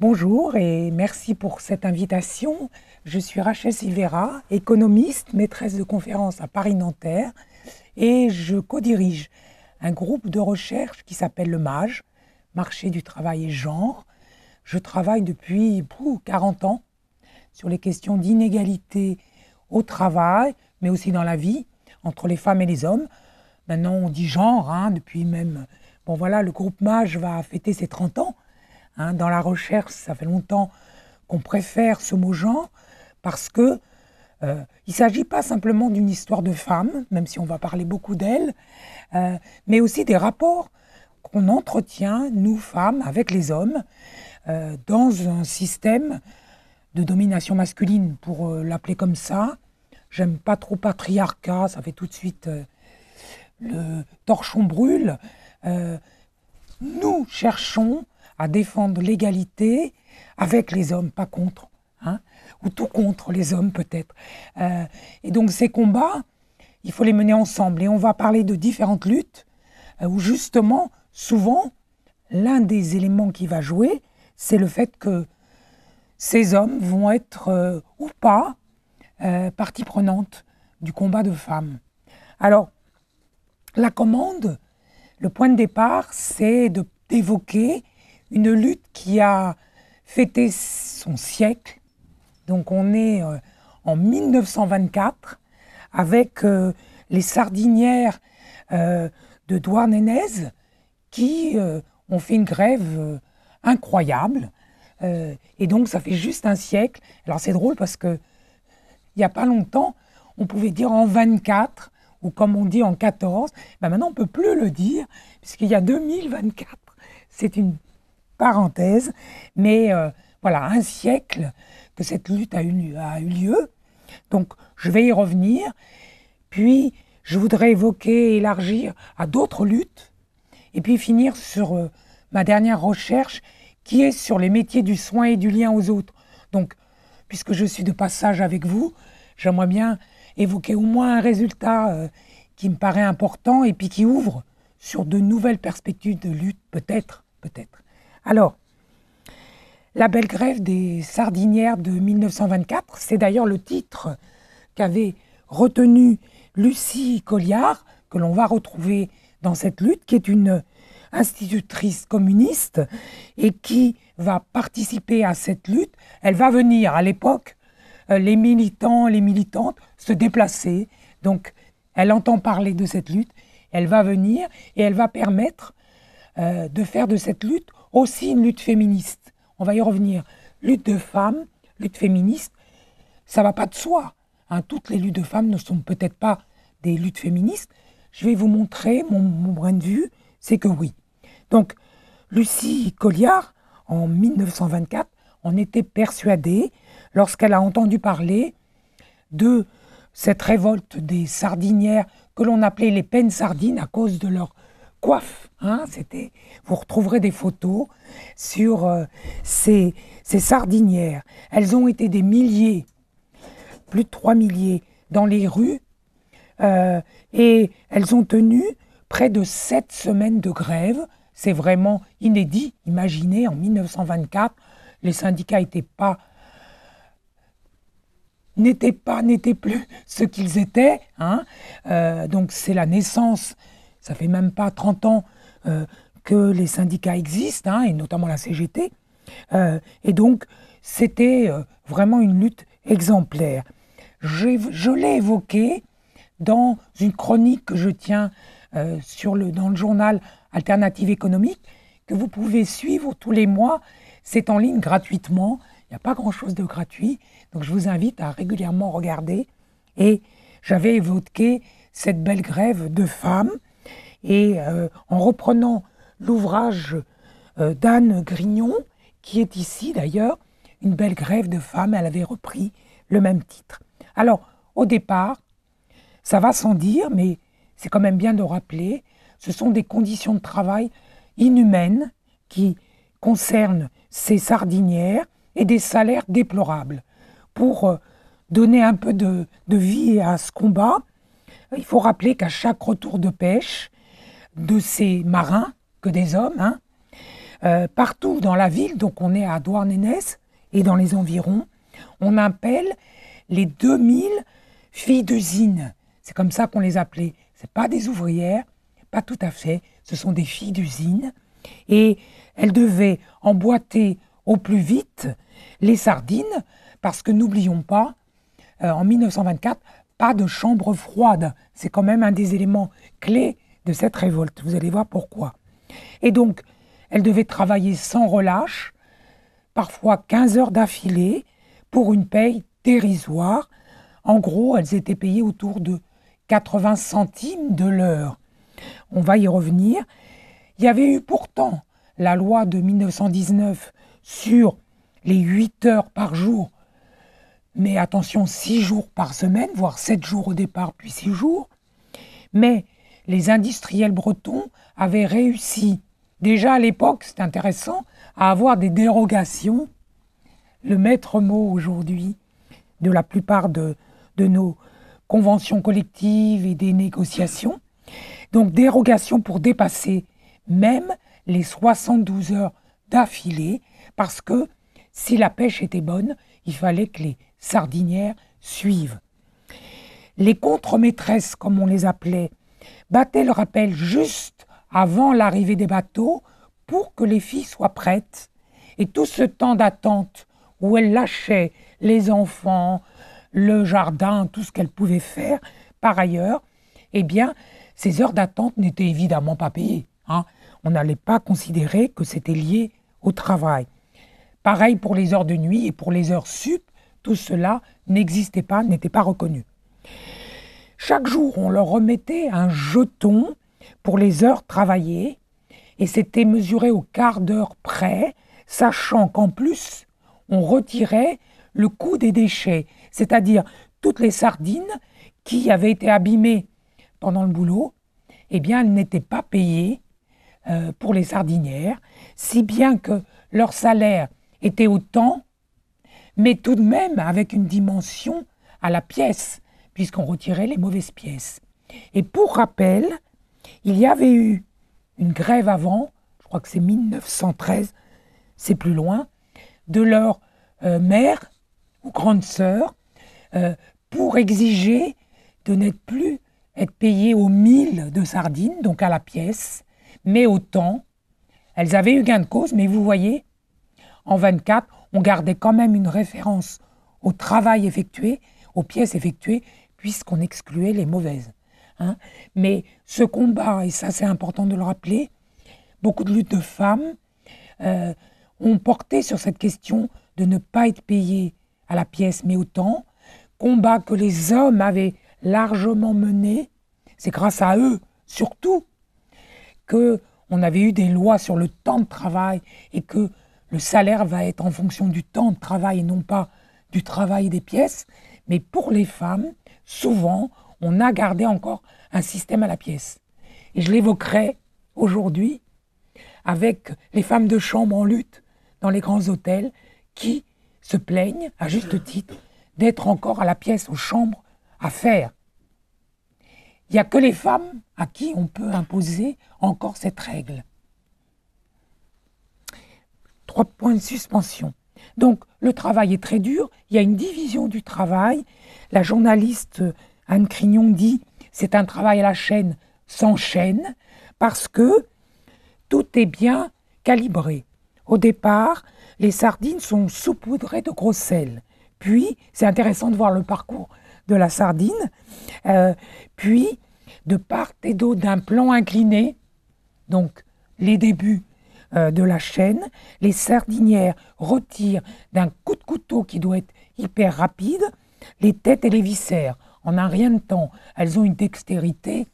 Bonjour et merci pour cette invitation. Je suis Rachel Silveira, économiste, maîtresse de conférences à Paris-Nanterre et je co-dirige un groupe de recherche qui s'appelle le MAGE, Marché du travail et genre. Je travaille depuis 40 ans sur les questions d'inégalité au travail, mais aussi dans la vie, entre les femmes et les hommes. Maintenant, on dit genre, depuis même... Bon voilà, le groupe MAGE va fêter ses 30 ans. Dans la recherche, ça fait longtemps qu'on préfère ce mot genre parce que il ne s'agit pas simplement d'une histoire de femmes, même si on va parler beaucoup d'elles, mais aussi des rapports qu'on entretient, nous femmes, avec les hommes, dans un système de domination masculine, pour l'appeler comme ça. J'aime pas trop patriarcat, ça fait tout de suite le torchon brûle. Nous cherchons à défendre l'égalité avec les hommes, pas contre, ou tout contre les hommes peut-être. Et donc ces combats, il faut les mener ensemble. Et on va parler de différentes luttes où justement, souvent, l'un des éléments qui va jouer, c'est le fait que ces hommes vont être ou pas partie prenante du combat de femmes. Alors, la commande, le point de départ, c'est d'évoquer une lutte qui a fêté son siècle. Donc on est en 1924 avec les sardinières de Douarnenez qui ont fait une grève incroyable. Et donc ça fait juste un siècle. Alors c'est drôle parce que il n'y a pas longtemps, on pouvait dire en 24 ou comme on dit en 14. Ben maintenant on ne peut plus le dire puisqu'il y a 2024. C'est une parenthèse, mais voilà, un siècle que cette lutte a eu lieu. Donc, je vais y revenir. Puis, je voudrais évoquer, élargir à d'autres luttes. Et puis, finir sur ma dernière recherche, qui est sur les métiers du soin et du lien aux autres. Donc, puisque je suis de passage avec vous, j'aimerais bien évoquer au moins un résultat qui me paraît important et puis qui ouvre sur de nouvelles perspectives de lutte, peut-être. Alors, la belle grève des sardinières de 1924, c'est d'ailleurs le titre qu'avait retenu Lucie Colliard, que l'on va retrouver dans cette lutte, qui est une institutrice communiste et qui va participer à cette lutte. Elle va venir, à l'époque, les militants, les militantes se déplacer. Donc, elle entend parler de cette lutte, elle va venir et elle va permettre de faire de cette lutte aussi une lutte féministe. On va y revenir. Lutte de femmes, lutte féministe, ça ne va pas de soi. Toutes les luttes de femmes ne sont peut-être pas des luttes féministes. Je vais vous montrer mon point de vue, c'est que oui. Donc, Lucie Colliard, en 1924, en était persuadée lorsqu'elle a entendu parler de cette révolte des sardinières que l'on appelait les peines sardines à cause de leur coiffe. Vous retrouverez des photos sur ces sardinières. Elles ont été des milliers, plus de 3 milliers, dans les rues et elles ont tenu près de 7 semaines de grève. C'est vraiment inédit. Imaginez, en 1924, les syndicats n'étaient plus ce qu'ils étaient. Donc c'est la naissance, ça fait même pas 30 ans que les syndicats existent, et notamment la CGT. Et donc c'était vraiment une lutte exemplaire. Je l'ai évoqué dans une chronique que je tiens dans le journal Alternative économique, que vous pouvez suivre tous les mois. C'est en ligne gratuitement. Il n'y a pas grand-chose de gratuit. Donc je vous invite à régulièrement regarder. Et j'avais évoqué cette belle grève de femmes. Et en reprenant l'ouvrage d'Anne Grignon, qui est ici d'ailleurs, une belle grève de femmes, elle avait repris le même titre. Alors, au départ, ça va sans dire, mais c'est quand même bien de rappeler, ce sont des conditions de travail inhumaines qui concernent ces sardinières et des salaires déplorables. Pour donner un peu de vie à ce combat, il faut rappeler qu'à chaque retour de pêche de ces marins, que des hommes, Partout dans la ville, donc on est à Douarnenez et dans les environs, on appelle les 2000 filles d'usine. C'est comme ça qu'on les appelait. Ce pas des ouvrières, pas tout à fait, ce sont des filles d'usine. Et elles devaient emboîter au plus vite les sardines, parce que n'oublions pas, en 1924, pas de chambre froide. C'est quand même un des éléments clés de cette révolte. Vous allez voir pourquoi. Et donc, elles devaient travailler sans relâche, parfois 15 heures d'affilée, pour une paye dérisoire. En gros, elles étaient payées autour de 80 centimes de l'heure. On va y revenir. Il y avait eu pourtant la loi de 1919 sur les 8 heures par jour, mais attention, 6 jours par semaine, voire 7 jours au départ, puis 6 jours. Mais les industriels bretons avaient réussi, déjà à l'époque, c'est intéressant, à avoir des dérogations. Le maître mot aujourd'hui de la plupart de nos conventions collectives et des négociations. Donc dérogation pour dépasser même les 72 heures d'affilée, parce que si la pêche était bonne, il fallait que les sardinières suivent. Les contre-maîtresses, comme on les appelait, battaient le rappel juste avant l'arrivée des bateaux pour que les filles soient prêtes. Et tout ce temps d'attente où elles lâchaient les enfants, le jardin, tout ce qu'elles pouvaient faire par ailleurs, eh bien, ces heures d'attente n'étaient évidemment pas payées. On n'allait pas considérer que c'était lié au travail. Pareil pour les heures de nuit et pour les heures sup, tout cela n'existait pas, n'était pas reconnu. Chaque jour, on leur remettait un jeton pour les heures travaillées et c'était mesuré au quart d'heure près, sachant qu'en plus, on retirait le coût des déchets, c'est-à-dire toutes les sardines qui avaient été abîmées pendant le boulot, eh bien, elles n'étaient pas payées pour les sardinières, si bien que leur salaire était autant, mais tout de même avec une dimension à la pièce, puisqu'on retirait les mauvaises pièces. Et pour rappel, il y avait eu une grève avant, je crois que c'est 1913, c'est plus loin, de leur mère ou grande sœur, pour exiger de n'être plus être payées au 1000 de sardines, donc à la pièce, mais au temps. Elles avaient eu gain de cause, mais vous voyez, en 24, on gardait quand même une référence au travail effectué, aux pièces effectuées, puisqu'on excluait les mauvaises. Mais ce combat, et ça c'est important de le rappeler, beaucoup de luttes de femmes ont porté sur cette question de ne pas être payées à la pièce, mais au temps. Combat que les hommes avaient largement mené. C'est grâce à eux, surtout, qu'on avait eu des lois sur le temps de travail et que le salaire va être en fonction du temps de travail et non pas du travail des pièces. Mais pour les femmes, souvent, on a gardé encore un système à la pièce. Et je l'évoquerai aujourd'hui avec les femmes de chambre en lutte dans les grands hôtels qui se plaignent, à juste titre, d'être encore à la pièce, aux chambres, à faire. Il n'y a que les femmes à qui on peut imposer encore cette règle. 3 points de suspension. Donc, le travail est très dur, il y a une division du travail. La journaliste Anne Crignon dit « c'est un travail à la chaîne sans chaîne » parce que tout est bien calibré. Au départ, les sardines sont saupoudrées de gros sel. Puis, c'est intéressant de voir le parcours de la sardine, puis de part et d'autre d'un plan incliné, donc les débuts de la chaîne, les sardinières retirent d'un coup de couteau qui doit être hyper rapide les têtes et les viscères. En un rien de temps, elles ont une dextérité,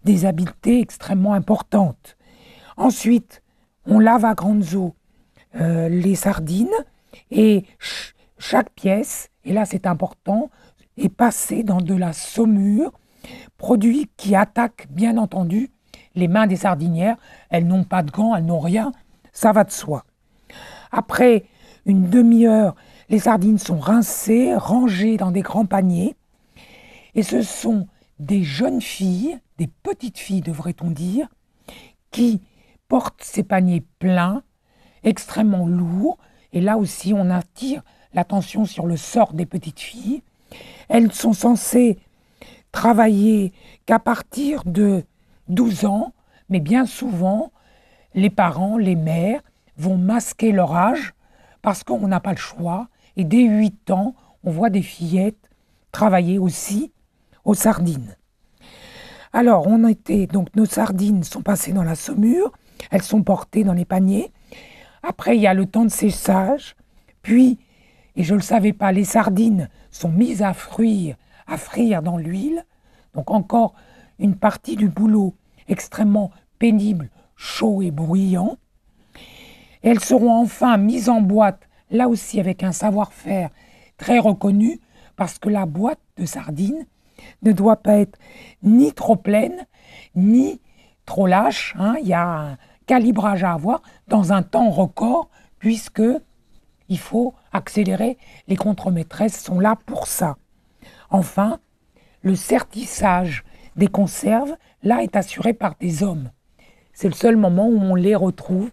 des habiletés extrêmement importantes. Ensuite, on lave à grandes eaux les sardines et chaque pièce, et là c'est important, est passée dans de la saumure, produit qui attaque bien entendu les mains des sardinières. Elles n'ont pas de gants, elles n'ont rien, ça va de soi. Après une demi-heure, les sardines sont rincées, rangées dans des grands paniers, et ce sont des jeunes filles, des petites filles devrait-on dire, qui portent ces paniers pleins, extrêmement lourds, et là aussi on attire l'attention sur le sort des petites filles. Elles sont censées travailler qu'à partir de 12 ans, mais bien souvent, les parents, les mères, vont masquer leur âge parce qu'on n'a pas le choix. Et dès 8 ans, on voit des fillettes travailler aussi aux sardines. Alors, donc nos sardines sont passées dans la saumure, elles sont portées dans les paniers. Après, il y a le temps de séchage. Puis, et je ne le savais pas, les sardines sont mises à frire dans l'huile. Donc encore une partie du boulot extrêmement pénible, chaud et bruyant. Et elles seront enfin mises en boîte, là aussi avec un savoir-faire très reconnu, parce que la boîte de sardines ne doit pas être ni trop pleine, ni trop lâche. Il y a un calibrage à avoir dans un temps record, puisque il faut accélérer. Les contremaîtresses sont là pour ça. Enfin, le sertissage des conserves, là, est assuré par des hommes. C'est le seul moment où on les retrouve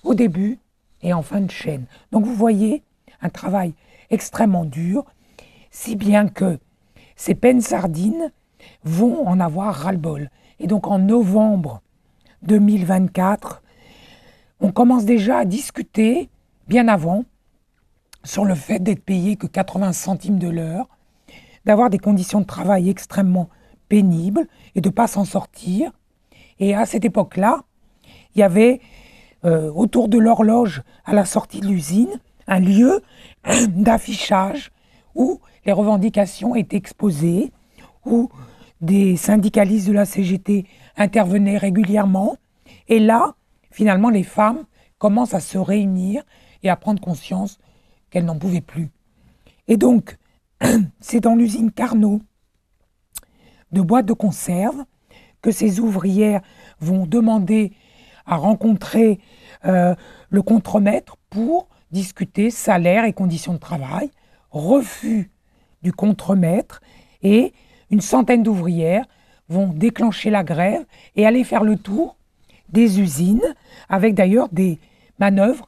au début et en fin de chaîne. Donc vous voyez, un travail extrêmement dur, si bien que ces pennes sardines vont en avoir ras-le-bol. Et donc en novembre 2024, on commence déjà à discuter, bien avant, sur le fait d'être payé que 80 centimes de l'heure, d'avoir des conditions de travail extrêmement pénibles et de ne pas s'en sortir. Et à cette époque-là, il y avait autour de l'horloge, à la sortie de l'usine, un lieu d'affichage où les revendications étaient exposées, où des syndicalistes de la CGT intervenaient régulièrement. Et là, finalement, les femmes commencent à se réunir et à prendre conscience qu'elles n'en pouvaient plus. Et donc, c'est dans l'usine Carnot de boîtes de conserve que ces ouvrières vont demander à rencontrer le contremaître pour discuter salaire et conditions de travail. Refus du contremaître et une centaine d'ouvrières vont déclencher la grève et aller faire le tour des usines, avec d'ailleurs des manœuvres,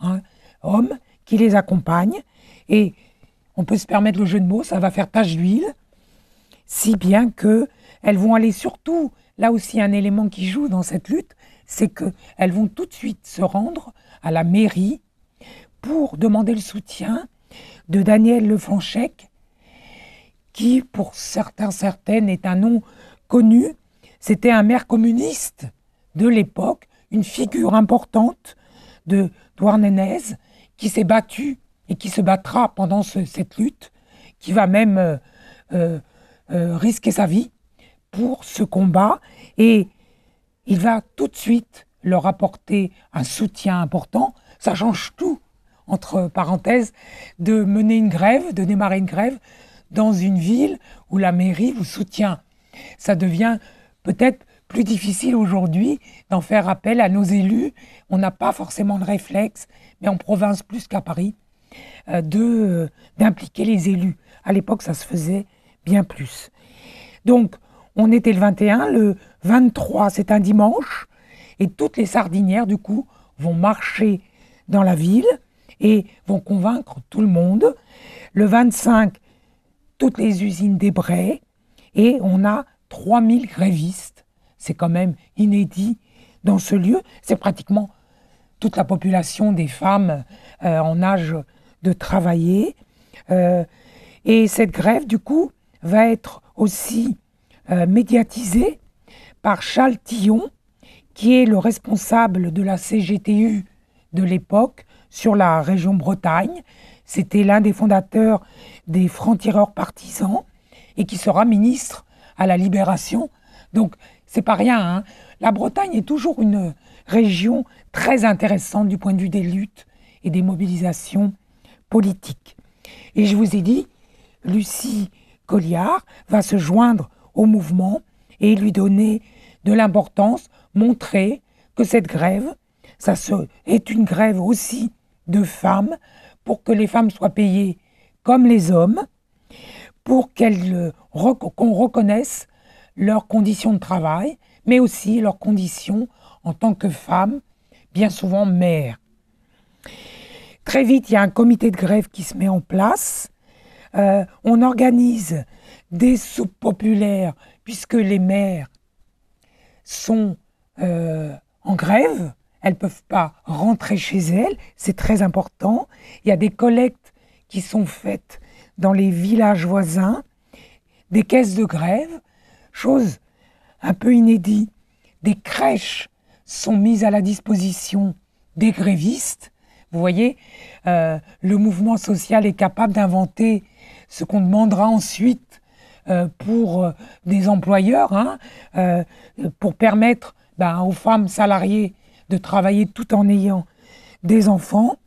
hommes qui les accompagnent. Et on peut se permettre le jeu de mots, ça va faire tache d'huile, si bien qu'elles vont aller surtout, là aussi un élément qui joue dans cette lutte, c'est qu'elles vont tout de suite se rendre à la mairie pour demander le soutien de Daniel Leflanchec, qui, pour certaines, est un nom connu. C'était un maire communiste de l'époque, une figure importante de Douarnenez, qui s'est battu et qui se battra pendant cette lutte, qui va même risquer sa vie pour ce combat. Et il va tout de suite leur apporter un soutien important. Ça change tout, entre parenthèses, de mener une grève, de démarrer une grève dans une ville où la mairie vous soutient. Ça devient peut-être plus difficile aujourd'hui d'en faire appel à nos élus. On n'a pas forcément le réflexe, mais en province plus qu'à Paris, d'impliquer les élus. À l'époque, ça se faisait bien plus. Donc, on était le 21, le 23, c'est un dimanche, et toutes les sardinières, du coup, vont marcher dans la ville et vont convaincre tout le monde. Le 25, toutes les usines débraient, et on a 3000 grévistes. C'est quand même inédit dans ce lieu. C'est pratiquement toute la population des femmes en âge de travailler. Et cette grève, du coup, va être aussi médiatisée par Charles Tillon, qui est le responsable de la CGTU de l'époque sur la région Bretagne. C'était l'un des fondateurs des francs-tireurs partisans et qui sera ministre à la Libération. Donc, c'est pas rien. La Bretagne est toujours une région très intéressante du point de vue des luttes et des mobilisations politiques. Et je vous ai dit, Lucie Colliard va se joindre au mouvement et lui donner de l'importance, montrer que cette grève, est une grève aussi de femmes, pour que les femmes soient payées comme les hommes, pour qu'on reconnaisse leurs conditions de travail, mais aussi leurs conditions en tant que femmes, bien souvent mères. Très vite, il y a un comité de grève qui se met en place. On organise des soupes populaires puisque les mères sont en grève. Elles ne peuvent pas rentrer chez elles. C'est très important. Il y a des collectes qui sont faites dans les villages voisins, des caisses de grève, chose un peu inédite. Des crèches sont mises à la disposition des grévistes. Vous voyez, le mouvement social est capable d'inventer ce qu'on demandera ensuite pour des employeurs, pour permettre aux femmes salariées de travailler tout en ayant des enfants.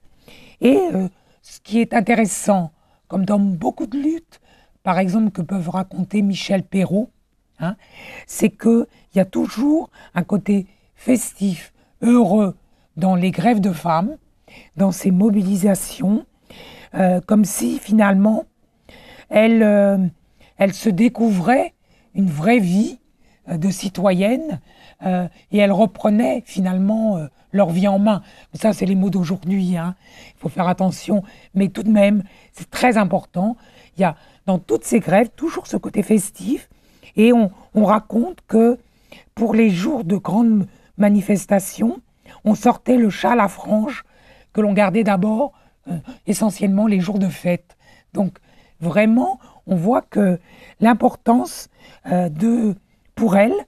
Et ce qui est intéressant, comme dans beaucoup de luttes, par exemple, que peuvent raconter Michel Perrault, c'est qu'il y a toujours un côté festif, heureux dans les grèves de femmes, dans ces mobilisations, comme si finalement elles se découvraient une vraie vie de citoyenne et elles reprenaient finalement leur vie en main. Ça, c'est les mots d'aujourd'hui, il faut faire attention, mais tout de même, c'est très important. Il y a dans toutes ces grèves toujours ce côté festif et on raconte que pour les jours de grandes manifestations, on sortait le châle à franges que l'on gardait d'abord essentiellement les jours de fête. Donc vraiment, on voit que l'importance pour elles,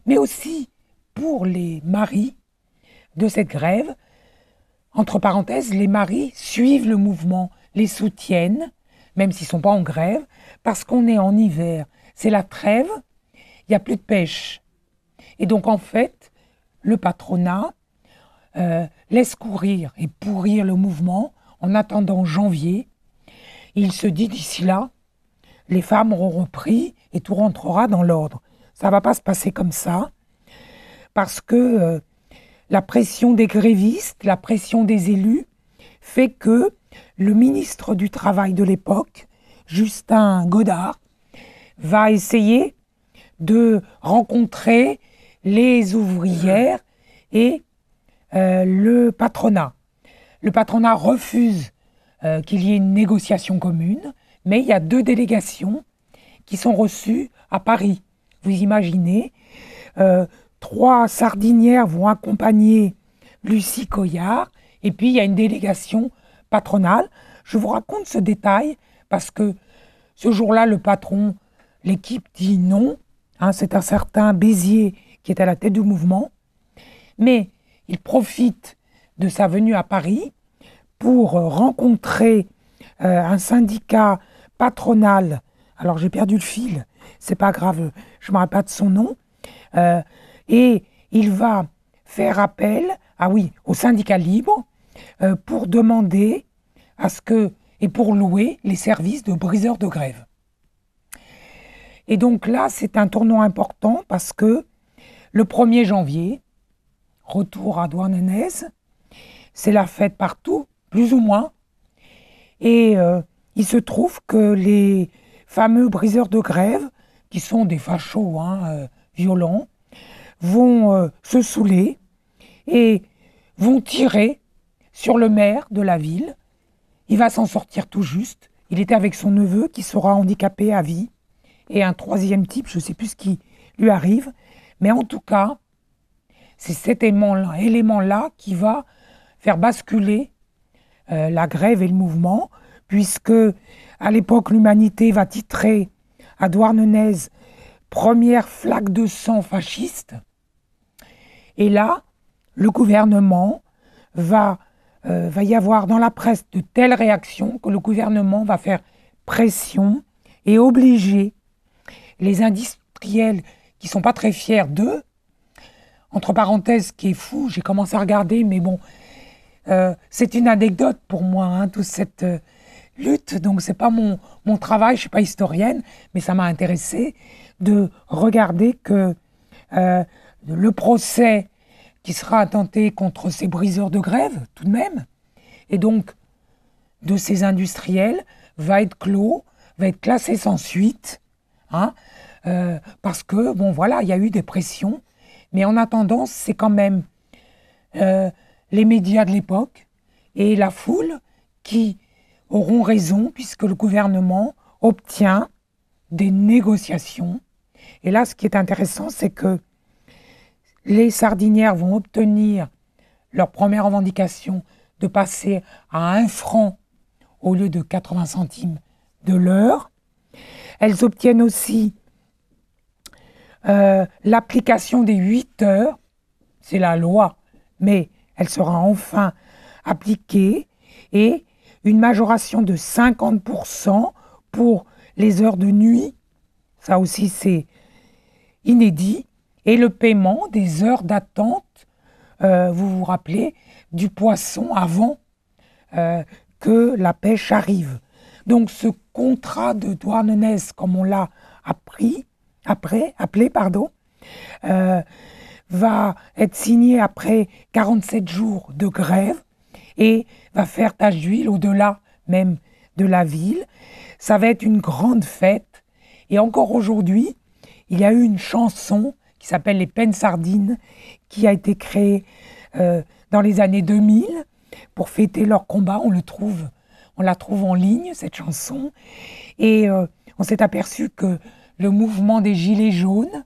mais aussi pour les maris de cette grève, entre parenthèses, les maris suivent le mouvement, les soutiennent, même s'ils ne sont pas en grève, parce qu'on est en hiver. C'est la trêve, il n'y a plus de pêche. Et donc en fait, le patronat laisse courir et pourrir le mouvement en attendant janvier. Il se dit d'ici là, les femmes auront repris et tout rentrera dans l'ordre. Ça ne va pas se passer comme ça, parce que la pression des grévistes, la pression des élus, fait que le ministre du Travail de l'époque, Justin Godard, va essayer de rencontrer les ouvrières et le patronat. Le patronat refuse qu'il y ait une négociation commune, mais il y a 2 délégations qui sont reçues à Paris. Vous imaginez, 3 sardinières vont accompagner Lucie Coyard, et puis il y a une délégation patronale. Je vous raconte ce détail parce que ce jour-là, le patron, l'équipe dit non. C'est un certain Béziers qui est à la tête du mouvement, mais il profite de sa venue à Paris pour rencontrer un syndicat patronal. Alors j'ai perdu le fil, c'est pas grave, je ne me rappelle pas de son nom. Et il va faire appel, au syndicat libre pour demander et pour louer les services de briseurs de grève. Et donc là, c'est un tournant important parce que le 1er janvier, retour à Douarnenez, c'est la fête partout, plus ou moins. Et il se trouve que les fameux briseurs de grève, qui sont des fachos violents, vont se saouler et vont tirer sur le maire de la ville. Il va s'en sortir tout juste. Il était avec son neveu qui sera handicapé à vie. Et un 3e type, je ne sais plus ce qui lui arrive. Mais en tout cas, c'est cet élément-là qui va faire basculer la grève et le mouvement, puisque à l'époque, l'Humanité va titrer à Douarnenez « Première flaque de sang fasciste ». Et là, le gouvernement va y avoir dans la presse de telles réactions que le gouvernement va faire pression et obliger les industriels qui ne sont pas très fiers d'eux, entre parenthèses, ce qui est fou, j'ai commencé à regarder, mais bon, c'est une anecdote pour moi, toute cette lutte, donc c'est pas mon travail, je ne suis pas historienne, mais ça m'a intéressé de regarder que le procès qui sera intenté contre ces briseurs de grève, tout de même, et donc de ces industriels, va être clos, va être classé sans suite, parce que, il y a eu des pressions, mais en attendant, c'est quand même les médias de l'époque et la foule qui auront raison puisque le gouvernement obtient des négociations. Et là, ce qui est intéressant, c'est que les sardinières vont obtenir leur première revendication de passer à 1 franc au lieu de 80 centimes de l'heure. Elles obtiennent aussi l'application des 8 heures, c'est la loi, mais elle sera enfin appliquée, et une majoration de 50% pour les heures de nuit, ça aussi c'est inédit, et le paiement des heures d'attente, vous vous rappelez, du poisson avant que la pêche arrive. Donc ce contrat de douarnenez, comme on l'a appelé, va être signé après 47 jours de grève et va faire tache d'huile au-delà même de la ville. Ça va être une grande fête. Et encore aujourd'hui, il y a eu une chanson qui s'appelle Les Peines Sardines, qui a été créée dans les années 2000 pour fêter leur combat. On la trouve en ligne, cette chanson. Et on s'est aperçu que le mouvement des Gilets jaunes,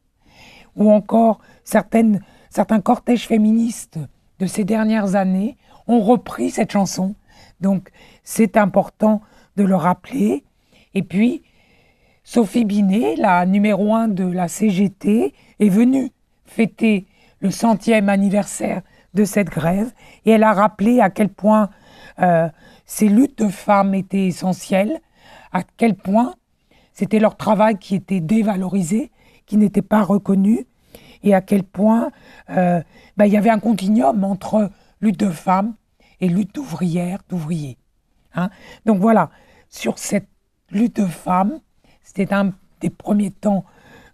ou encore certains cortèges féministes de ces dernières années, ont repris cette chanson. Donc c'est important de le rappeler. Et puis, Sophie Binet, la numéro 1 de la CGT, est venue fêter le 100e anniversaire de cette grève, et elle a rappelé à quel point ces luttes de femmes étaient essentielles, à quel point c'était leur travail qui était dévalorisé, qui n'était pas reconnu, et à quel point il y avait un continuum entre lutte de femmes et lutte d'ouvrières, d'ouvriers. Hein. Donc voilà, sur cette lutte de femmes, c'était un des premiers temps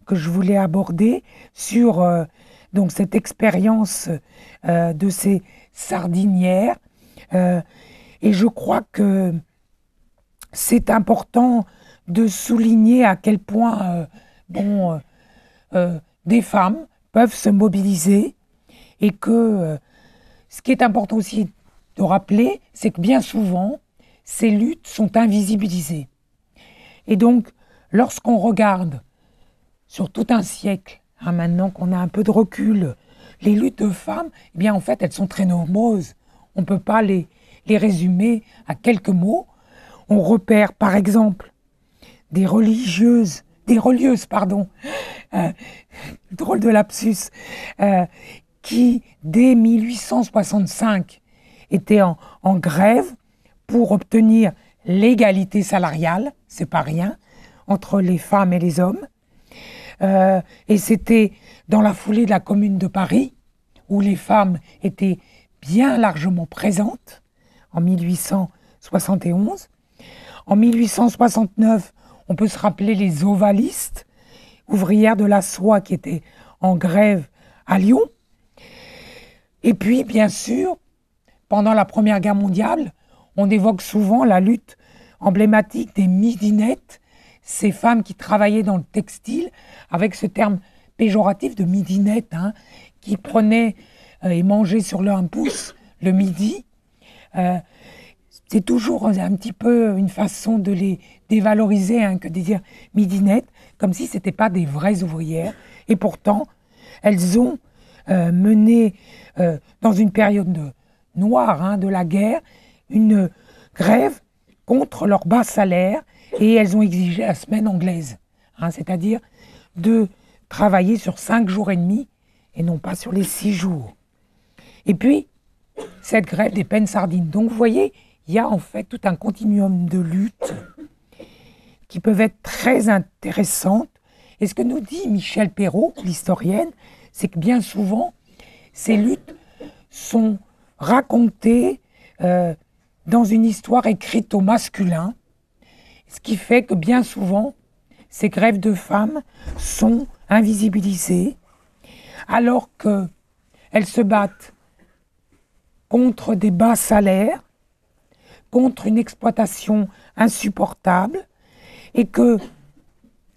que je voulais aborder sur donc cette expérience de ces sardinières. Et je crois que c'est important de souligner à quel point des femmes peuvent se mobiliser, et que ce qui est important aussi de rappeler, c'est que bien souvent, ces luttes sont invisibilisées. Et donc, lorsqu'on regarde sur tout un siècle, maintenant qu'on a un peu de recul, les luttes de femmes, eh bien en fait, elles sont très nombreuses. On ne peut pas les résumer à quelques mots. On repère par exemple des relieuses, drôle de lapsus, qui dès 1865 étaient en grève pour obtenir l'égalité salariale, c'est pas rien, entre les femmes et les hommes. Et c'était dans la foulée de la Commune de Paris, où les femmes étaient bien largement présentes, en 1871. En 1869, on peut se rappeler les ovalistes, ouvrières de la soie qui étaient en grève à Lyon. Et puis, bien sûr, pendant la Première Guerre mondiale, on évoque souvent la lutte emblématique des midinettes, ces femmes qui travaillaient dans le textile, avec ce terme péjoratif de midinette, qui prenaient et mangeaient sur leur pouce le midi. C'est toujours un petit peu une façon de les dévaloriser que de dire midinette, comme si ce n'étaient pas des vraies ouvrières. Et pourtant, elles ont mené, dans une période noire de la guerre, une grève contre leur bas salaire, et elles ont exigé la semaine anglaise, c'est-à-dire de travailler sur 5 jours et demi et non pas sur les 6 jours. Et puis, cette grève des peines sardines. Donc vous voyez, il y a en fait tout un continuum de luttes qui peuvent être très intéressantes. Et ce que nous dit Michèle Perrault, l'historienne, c'est que bien souvent, ces luttes sont racontées dans une histoire écrite au masculin, ce qui fait que bien souvent, ces grèves de femmes sont invisibilisées, alors qu'elles se battent contre des bas salaires, contre une exploitation insupportable, et que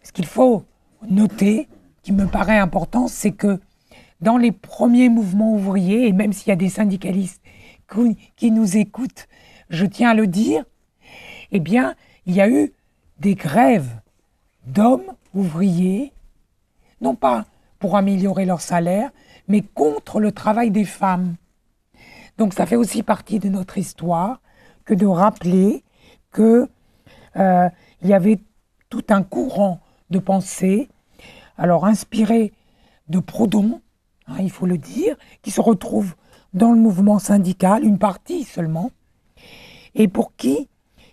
ce qu'il faut noter, qui me paraît important, c'est que dans les premiers mouvements ouvriers, et même s'il y a des syndicalistes qui nous écoutent, je tiens à le dire, eh bien, il y a eu des grèves d'hommes ouvriers, non pas pour améliorer leur salaire, mais contre le travail des femmes. Donc ça fait aussi partie de notre histoire que de rappeler que il y avait tout un courant de pensée, alors inspiré de Proudhon, hein, il faut le dire, qui se retrouve dans le mouvement syndical, une partie seulement, et pour qui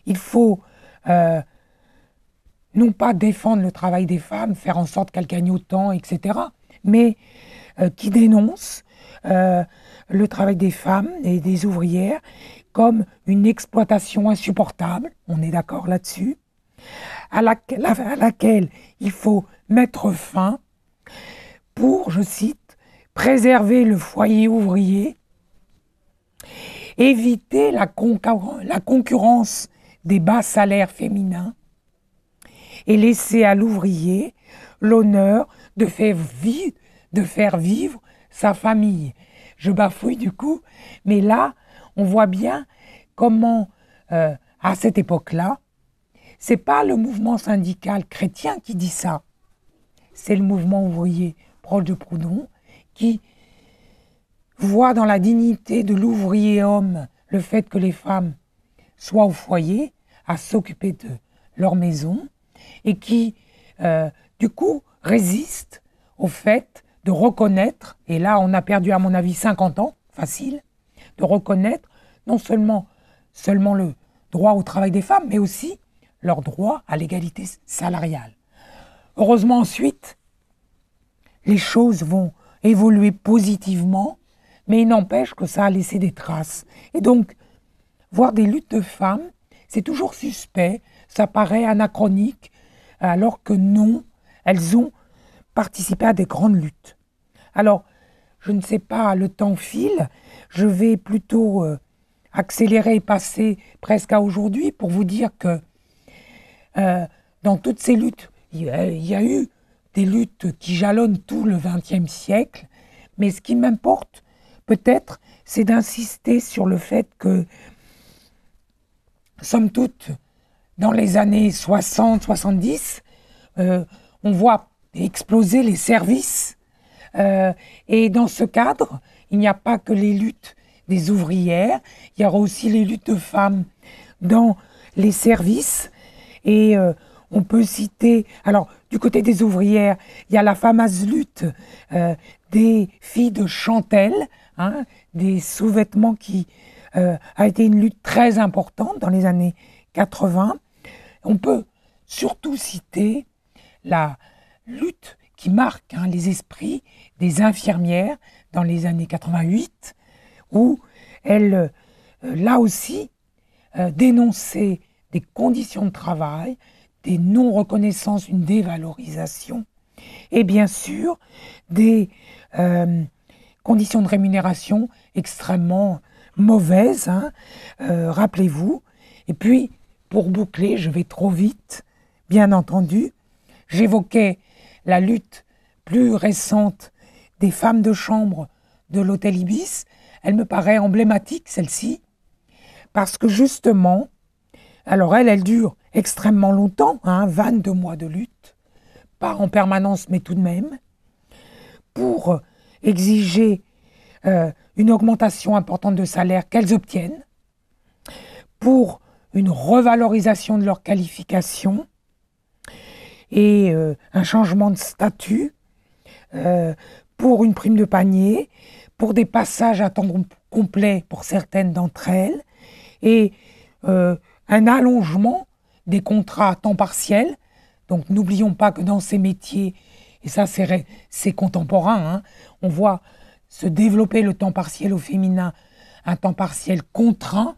il faut non pas défendre le travail des femmes, faire en sorte qu'elles gagnent autant, etc., mais qui dénonce le travail des femmes et des ouvrières comme une exploitation insupportable, on est d'accord là-dessus, à laquelle il faut mettre fin pour, je cite, préserver le foyer ouvrier, éviter la concurrence des bas salaires féminins et laisser à l'ouvrier l'honneur de faire vivre sa famille. Je bafouille du coup, mais là, on voit bien comment, à cette époque-là, c'est pas le mouvement syndical chrétien qui dit ça, c'est le mouvement ouvrier proche de Proudhon qui voit dans la dignité de l'ouvrier homme le fait que les femmes soient au foyer, à s'occuper de leur maison, et qui, du coup, résiste au fait de reconnaître, et là on a perdu à mon avis 50 ans, facile, de reconnaître non seulement le droit au travail des femmes, mais aussi leur droit à l'égalité salariale. Heureusement ensuite, les choses vont évoluer positivement, mais il n'empêche que ça a laissé des traces. Et donc, voir des luttes de femmes, c'est toujours suspect, ça paraît anachronique, alors que non, elles ont participé à des grandes luttes. Alors, je ne sais pas, le temps file, je vais plutôt accélérer et passer presque à aujourd'hui pour vous dire que dans toutes ces luttes, il y a eu des luttes qui jalonnent tout le XXe siècle, mais ce qui m'importe peut-être, c'est d'insister sur le fait que, somme toute, dans les années 60-70, on voit exploser les services. Et dans ce cadre, il n'y a pas que les luttes des ouvrières, il y aura aussi les luttes de femmes dans les services. Et on peut citer, alors du côté des ouvrières, il y a la fameuse lutte des filles de Chantelle, hein, des sous-vêtements qui a été une lutte très importante dans les années 80. On peut surtout citer la lutte qui marque les esprits des infirmières dans les années 88, où elles, là aussi, dénonçaient des conditions de travail, des non-reconnaissances, une dévalorisation, et bien sûr, des conditions de rémunération extrêmement mauvaises, hein, rappelez-vous. Et puis, pour boucler, je vais trop vite, bien entendu, j'évoquais la lutte plus récente des femmes de chambre de l'hôtel Ibis. Elle me paraît emblématique, celle-ci, parce que justement, alors elle dure extrêmement longtemps, 22 mois de lutte, pas en permanence, mais tout de même, pour exiger une augmentation importante de salaire qu'elles obtiennent, pour une revalorisation de leur qualification et un changement de statut, pour une prime de panier, pour des passages à temps complet pour certaines d'entre elles, et un allongement des contrats à temps partiel. Donc n'oublions pas que dans ces métiers, et ça c'est contemporain, on voit se développer le temps partiel au féminin, un temps partiel contraint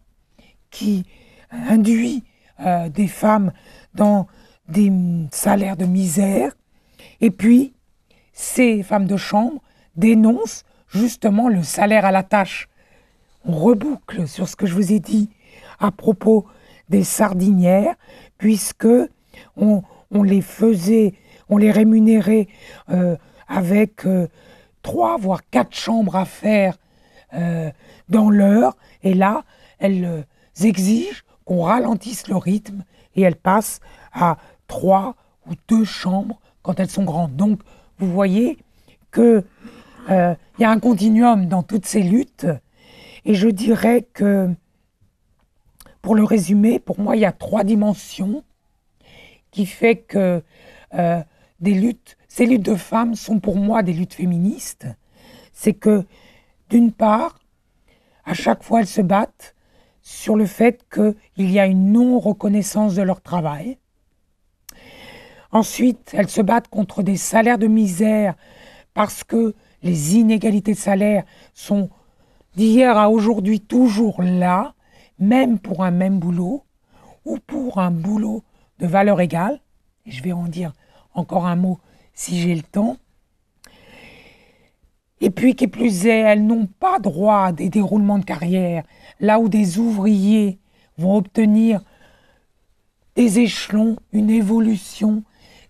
qui induit des femmes dans des salaires de misère. Et puis, ces femmes de chambre dénoncent justement le salaire à la tâche. On reboucle sur ce que je vous ai dit à propos des sardinières, puisque on les rémunérait avec 3 voire 4 chambres à faire dans l'heure. Et là, elles exigent qu'on ralentisse le rythme et elles passent à 3 ou 2 chambres quand elles sont grandes. Donc, vous voyez qu'il y a un continuum dans toutes ces luttes. Et je dirais que, pour le résumer, pour moi, il y a 3 dimensions qui fait que ces luttes de femmes sont pour moi des luttes féministes. C'est que, d'une part, à chaque fois, elles se battent sur le fait qu'il y a une non-reconnaissance de leur travail. Ensuite, elles se battent contre des salaires de misère parce que les inégalités de salaire sont d'hier à aujourd'hui toujours là, même pour un même boulot ou pour un boulot de valeur égale. Et je vais en dire encore un mot si j'ai le temps. Et puis, qui plus est, elles n'ont pas droit à des déroulements de carrière, là où des ouvriers vont obtenir des échelons, une évolution,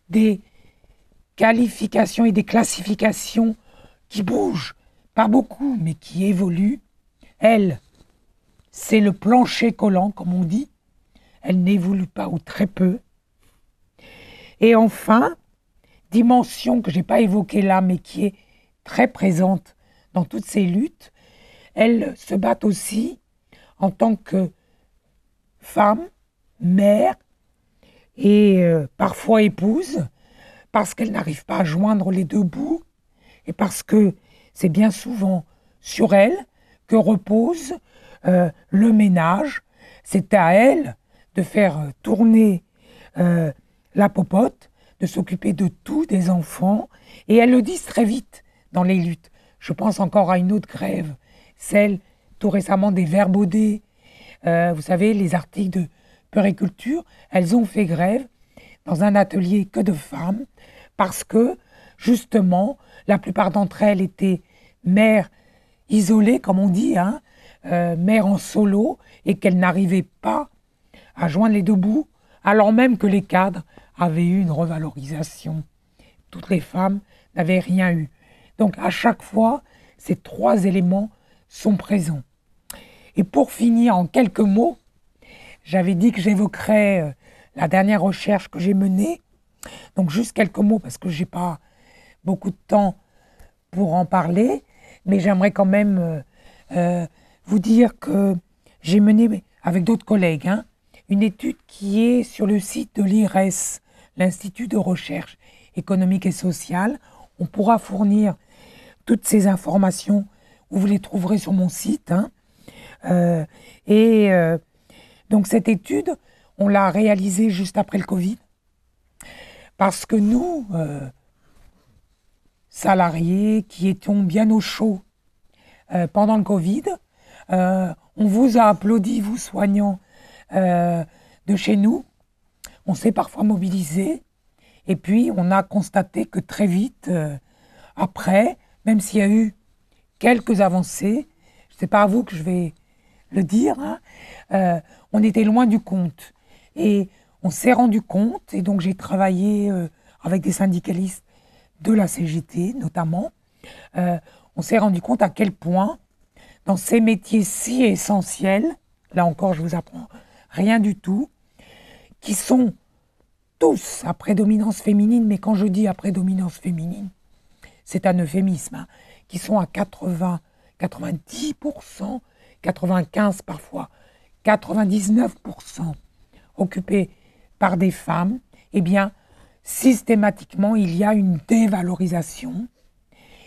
des qualifications et des classifications qui bougent, pas beaucoup, mais qui évoluent. Elles, c'est le plancher collant, comme on dit. Elles n'évoluent pas ou très peu. Et enfin, dimension que je n'ai pas évoquée là, mais qui est très présente dans toutes ces luttes, elles se battent aussi en tant que femmes, mères et parfois épouses, parce qu'elles n'arrivent pas à joindre les 2 bouts et parce que c'est bien souvent sur elles que repose le ménage. C'est à elles de faire tourner la popote, de s'occuper de tout, des enfants, et elles le disent très vite dans les luttes. Je pense encore à une autre grève, celle tout récemment des Verbaudet. Vous savez, les articles de puériculture, elles ont fait grève dans un atelier que de femmes parce que, justement, la plupart d'entre elles étaient mères isolées, comme on dit, mères en solo, et qu'elles n'arrivaient pas à joindre les 2 bouts, alors même que les cadres avaient eu une revalorisation. Toutes les femmes n'avaient rien eu. Donc, à chaque fois, ces 3 éléments sont présents. Et pour finir, en quelques mots, j'avais dit que j'évoquerais la dernière recherche que j'ai menée. Donc, juste quelques mots, parce que je n'ai pas beaucoup de temps pour en parler, mais j'aimerais quand même vous dire que j'ai mené, avec d'autres collègues, une étude qui est sur le site de l'IRES, l'Institut de recherche économique et sociale. On pourra fournir toutes ces informations, vous les trouverez sur mon site. Donc cette étude, on l'a réalisée juste après le Covid, parce que nous, salariés qui étions bien au chaud pendant le Covid, on vous a applaudi, vous soignants de chez nous. On s'est parfois mobilisé et puis on a constaté que très vite, après, même s'il y a eu quelques avancées, c'est pas à vous que je vais le dire, on était loin du compte. Et on s'est rendu compte, et donc j'ai travaillé avec des syndicalistes de la CGT notamment, on s'est rendu compte à quel point, dans ces métiers si essentiels, là encore je vous apprends rien du tout, qui sont tous à prédominance féminine, mais quand je dis à prédominance féminine, c'est un euphémisme, qui sont à 80, 90%, 95 parfois, 99% occupés par des femmes, eh bien, systématiquement, il y a une dévalorisation,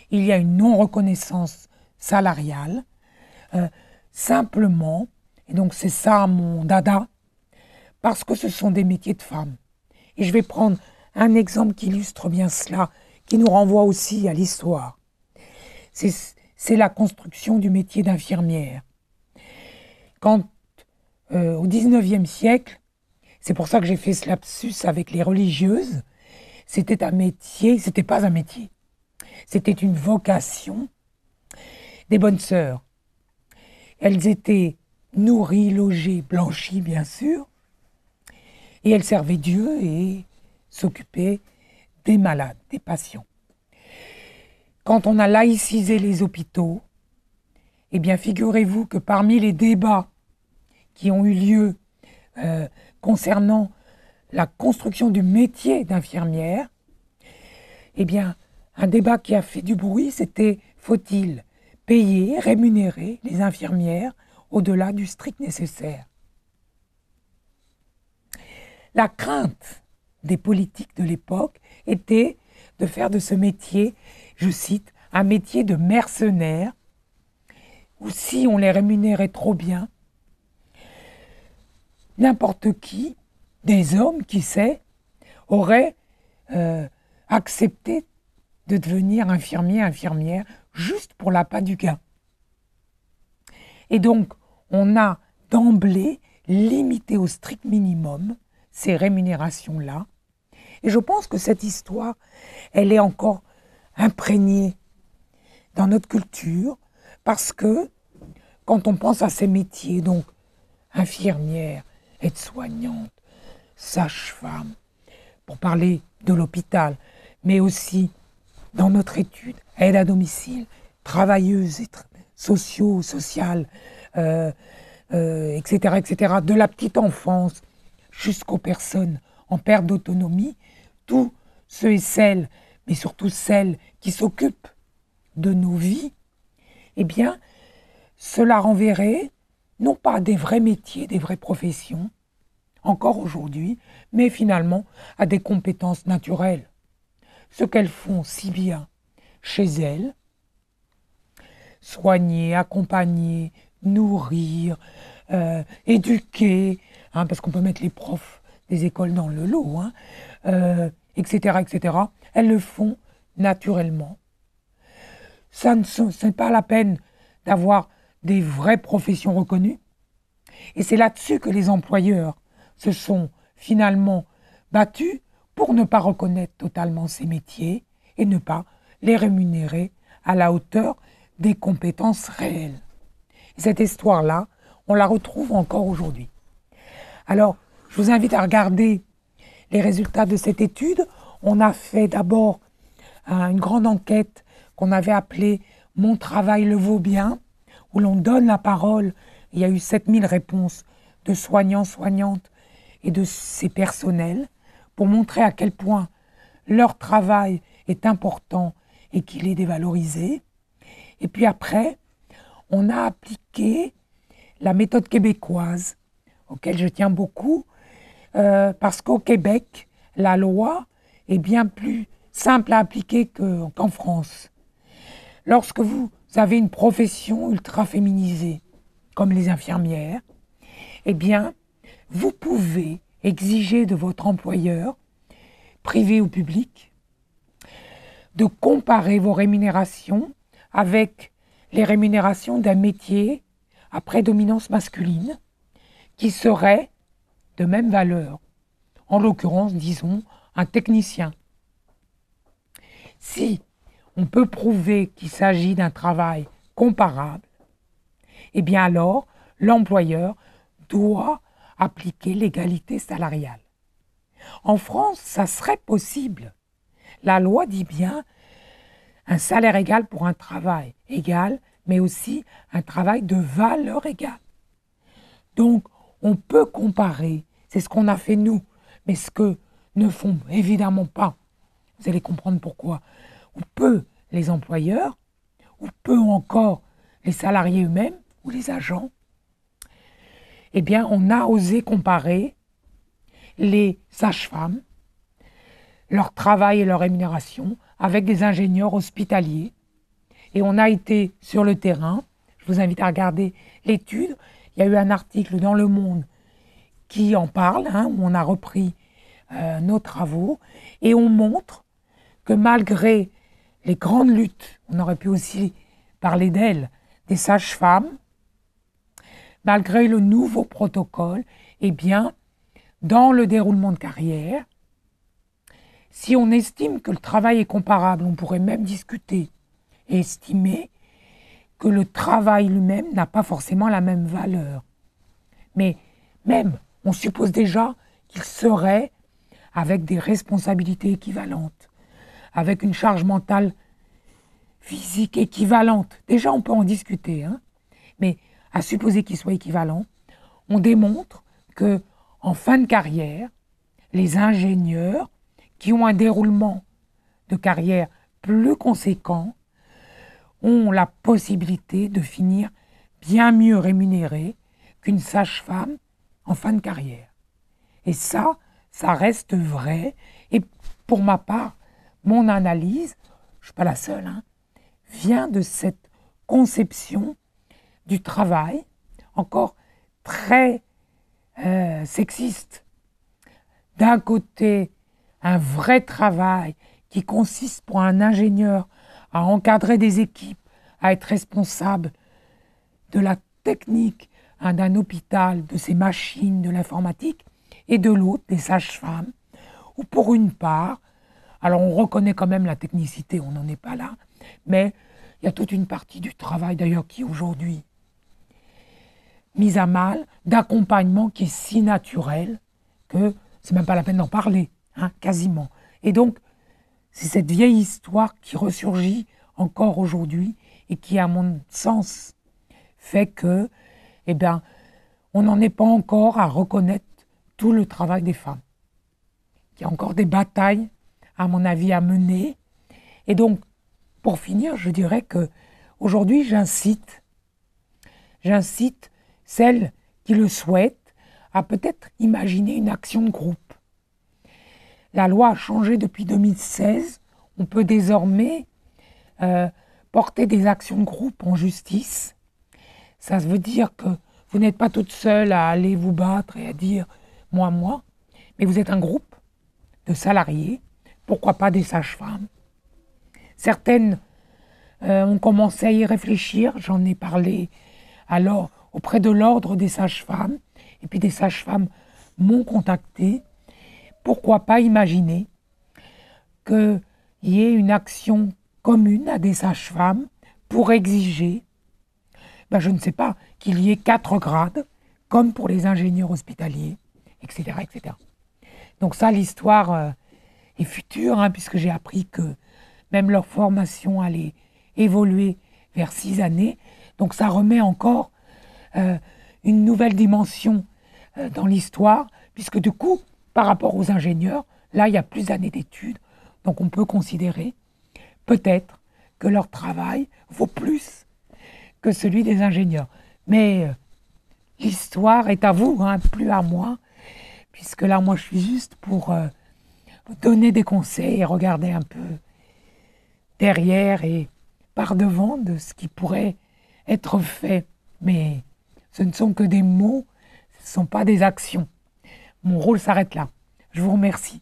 il y a une non-reconnaissance salariale, simplement, et donc c'est ça mon dada, parce que ce sont des métiers de femmes. Et je vais prendre un exemple qui illustre bien cela, qui nous renvoie aussi à l'histoire. C'est la construction du métier d'infirmière. Quand, au XIXe siècle, c'est pour ça que j'ai fait ce lapsus avec les religieuses, c'était un métier, c'était pas un métier, c'était une vocation des bonnes sœurs. Elles étaient nourries, logées, blanchies bien sûr, et elles servaient Dieu et s'occupaient des malades, des patients. Quand on a laïcisé les hôpitaux, Eh bien, figurez-vous que parmi les débats qui ont eu lieu concernant la construction du métier d'infirmière, eh bien, un débat qui a fait du bruit, c'était faut-il payer, rémunérer les infirmières au-delà du strict nécessaire? La crainte des politiques de l'époque était de faire de ce métier, je cite, un métier de mercenaires, où si on les rémunérait trop bien, n'importe qui, des hommes, qui sait, aurait accepté de devenir infirmier, infirmière, juste pour l'appât du gain. Et donc, on a d'emblée limité au strict minimum ces rémunérations-là. Et je pense que cette histoire, elle est encore imprégnée dans notre culture, parce que quand on pense à ces métiers, donc infirmière, aide-soignante, sage-femme, pour parler de l'hôpital, mais aussi dans notre étude, aide à domicile, travailleuse sociale, etc., etc., de la petite enfance jusqu'aux personnes en perte d'autonomie, tous ceux et celles, mais surtout celles qui s'occupent de nos vies, eh bien, cela renverrait non pas des vrais métiers, des vraies professions, encore aujourd'hui, mais finalement à des compétences naturelles. Ce qu'elles font si bien chez elles, soigner, accompagner, nourrir, éduquer, parce qu'on peut mettre les profs des écoles dans le lot, etc., etc., elles le font naturellement. Ce n'est pas la peine d'avoir des vraies professions reconnues. Et c'est là-dessus que les employeurs se sont finalement battus pour ne pas reconnaître totalement ces métiers et ne pas les rémunérer à la hauteur des compétences réelles. Et cette histoire-là, on la retrouve encore aujourd'hui. Alors, je vous invite à regarder les résultats de cette étude. On a fait d'abord une grande enquête qu'on avait appelée « Mon travail le vaut bien », où l'on donne la parole. Il y a eu 7000 réponses de soignants, soignantes et de ces personnels pour montrer à quel point leur travail est important et qu'il est dévalorisé. Et puis après, on a appliqué la méthode québécoise, auquel je tiens beaucoup, parce qu'au Québec, la loi est bien plus simple à appliquer qu'en France. Lorsque vous avez une profession ultra féminisée, comme les infirmières, eh bien, vous pouvez exiger de votre employeur, privé ou public, de comparer vos rémunérations avec les rémunérations d'un métier à prédominance masculine qui serait de même valeur. En l'occurrence, disons, un technicien. Si on peut prouver qu'il s'agit d'un travail comparable, eh bien alors, l'employeur doit appliquer l'égalité salariale. En France, ça serait possible. La loi dit bien un salaire égal pour un travail égal, mais aussi un travail de valeur égale. Donc, on peut comparer, c'est ce qu'on a fait nous, mais ce que ne font évidemment pas, vous allez comprendre pourquoi, ou peu les employeurs, ou peu encore les salariés eux-mêmes, ou les agents, eh bien, on a osé comparer les sages-femmes, leur travail et leur rémunération, avec des ingénieurs hospitaliers. Et on a été sur le terrain. Je vous invite à regarder l'étude. Il y a eu un article dans Le Monde qui en parle, où on a repris nos travaux. Et on montre que malgré les grandes luttes, on aurait pu aussi parler d'elles, des sages-femmes, malgré le nouveau protocole, eh bien, dans le déroulement de carrière, si on estime que le travail est comparable, on pourrait même discuter et estimer que le travail lui-même n'a pas forcément la même valeur. Mais même, on suppose déjà qu'il serait avec des responsabilités équivalentes, avec une charge mentale physique équivalente. Déjà, on peut en discuter, mais à supposer qu'ils soient équivalents, on démontre que en fin de carrière, les ingénieurs qui ont un déroulement de carrière plus conséquent ont la possibilité de finir bien mieux rémunérés qu'une sage-femme en fin de carrière. Et ça reste vrai. Et pour ma part, mon analyse, je ne suis pas la seule, vient de cette conception du travail, encore très sexiste. D'un côté, un vrai travail qui consiste pour un ingénieur à encadrer des équipes, à être responsable de la technique d'un hôpital, de ses machines, de l'informatique, et de l'autre, des sages-femmes, où pour une part, alors on reconnaît quand même la technicité, on n'en est pas là, mais il y a toute une partie du travail d'ailleurs qui est aujourd'hui mise à mal, d'accompagnement qui est si naturel que c'est même pas la peine d'en parler, quasiment. Et donc, c'est cette vieille histoire qui ressurgit encore aujourd'hui et qui, à mon sens, fait que, on n'en est pas encore à reconnaître tout le travail des femmes. Il y a encore des batailles, à mon avis, à mener. Et donc, pour finir, je dirais que aujourd'hui, j'incite celles qui le souhaitent à peut-être imaginer une action de groupe. La loi a changé depuis 2016. On peut désormais porter des actions de groupe en justice. Ça veut dire que vous n'êtes pas toute seule à aller vous battre et à dire « moi », mais vous êtes un groupe de salariés, pourquoi pas des sages-femmes. Certaines ont commencé à y réfléchir, j'en ai parlé alors auprès de l'ordre des sages-femmes, et puis des sages-femmes m'ont contacté. Pourquoi pas imaginer qu'il y ait une action commune à des sages-femmes pour exiger, je ne sais pas, qu'il y ait 4 grades, comme pour les ingénieurs hospitaliers, etc. etc. Donc ça, l'histoire est future, puisque j'ai appris que même leur formation allait évoluer vers 6 années. Donc ça remet encore une nouvelle dimension dans l'histoire, puisque du coup, par rapport aux ingénieurs, là, il y a plus d'années d'études. Donc on peut considérer peut-être que leur travail vaut plus que celui des ingénieurs. Mais l'histoire est à vous, plus à moi, puisque là, moi, je suis juste pour vous donner des conseils et regarder un peu derrière et par devant de ce qui pourrait être fait. Mais ce ne sont que des mots, ce ne sont pas des actions. Mon rôle s'arrête là. Je vous remercie.